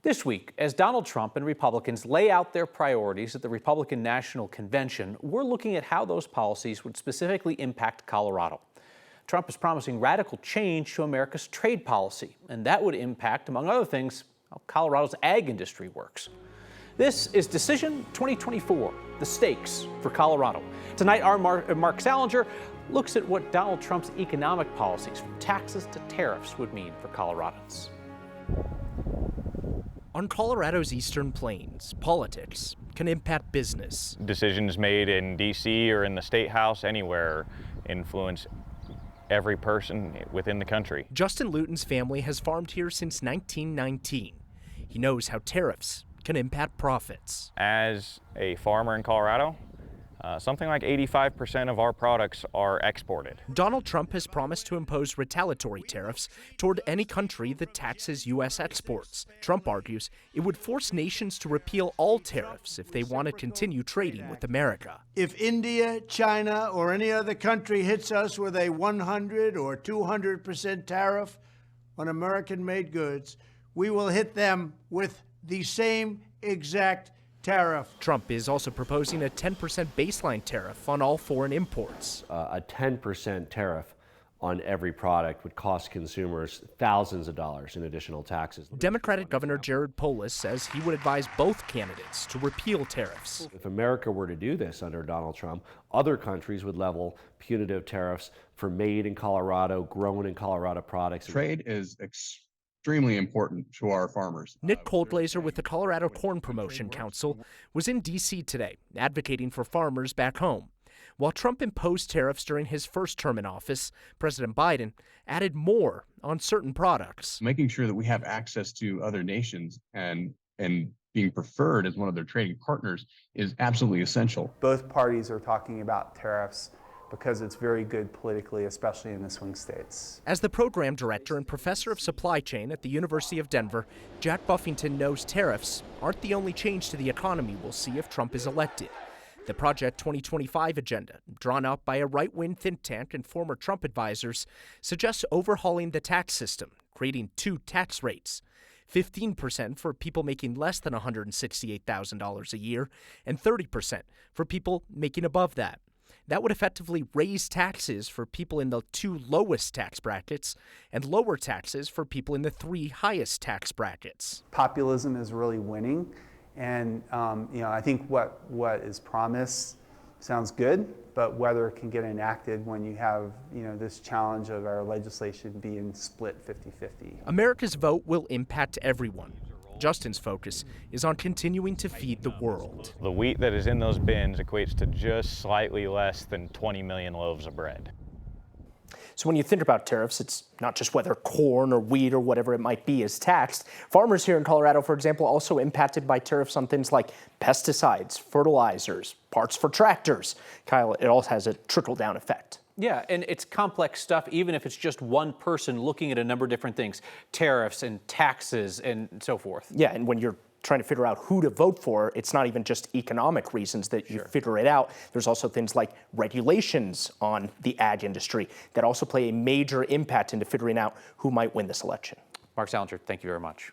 This week, as Donald Trump and Republicans lay out their priorities at the Republican National Convention, we're looking at how those policies would specifically impact Colorado. Trump is promising radical change to America's trade policy, and that would impact, among other things, how Colorado's ag industry works. This is Decision 2024, the stakes for Colorado. Tonight, our Mark Salinger looks at what Donald Trump's economic policies, from taxes to tariffs, would mean for Coloradans. On Colorado's Eastern Plains, politics can impact business. Decisions made in D.C. or in the State House, anywhere, influence every person within the country. Justin Luton's family has farmed here since 1919. He knows how tariffs can impact profits. As a farmer in Colorado, something like 85% of our products are exported. Donald Trump has promised to impose retaliatory tariffs toward any country that taxes U.S. exports. Trump argues it would force nations to repeal all tariffs if they want to continue trading with America. If India, China, or any other country hits us with a 100 or 200% tariff on American-made goods, we will hit them with the same exact tariff. Trump is also proposing a 10% baseline tariff on all foreign imports. A 10% tariff on every product would cost consumers thousands of dollars in additional taxes. Democratic Governor Jared Polis says he would advise both candidates to repeal tariffs. If America were to do this under Donald Trump, other countries would level punitive tariffs for made in Colorado, grown in Colorado products. Trade is extremely important to our farmers. Nick Coldblazer with the Colorado Corn Promotion Council was in D.C. today, advocating for farmers back home. While Trump imposed tariffs during his first term in office, President Biden added more on certain products. Making sure that we have access to other nations and being preferred as one of their trading partners is absolutely essential. Both parties are talking about tariffs because it's very good politically, especially in the swing states. As the program director and professor of supply chain at the University of Denver, Jack Buffington knows tariffs aren't the only change to the economy we'll see if Trump is elected. The Project 2025 agenda, drawn up by a right-wing think tank and former Trump advisors, suggests overhauling the tax system, creating two tax rates: 15% for people making less than $168,000 a year, and 30% for people making above that. That would effectively raise taxes for people in the two lowest tax brackets and lower taxes for people in the three highest tax brackets. Populism is really winning, and I think what is promised sounds good, but whether it can get enacted when you have this challenge of our legislation being split 50-50. America's vote will impact everyone. Justin's focus is on continuing to feed the world. The wheat that is in those bins equates to just slightly less than 20 million loaves of bread. So when you think about tariffs, it's not just whether corn or wheat or whatever it might be is taxed. Farmers here in Colorado, for example, also impacted by tariffs on things like pesticides, fertilizers, parts for tractors. Kyle, it all has a trickle-down effect. Yeah, and it's complex stuff, even if it's just one person looking at a number of different things, tariffs and taxes and so forth. Yeah, and when you're trying to figure out who to vote for, it's not even just economic reasons that you figure it out. There's also things like regulations on the ag industry that also play a major impact into figuring out who might win this election. Mark Salinger, thank you very much.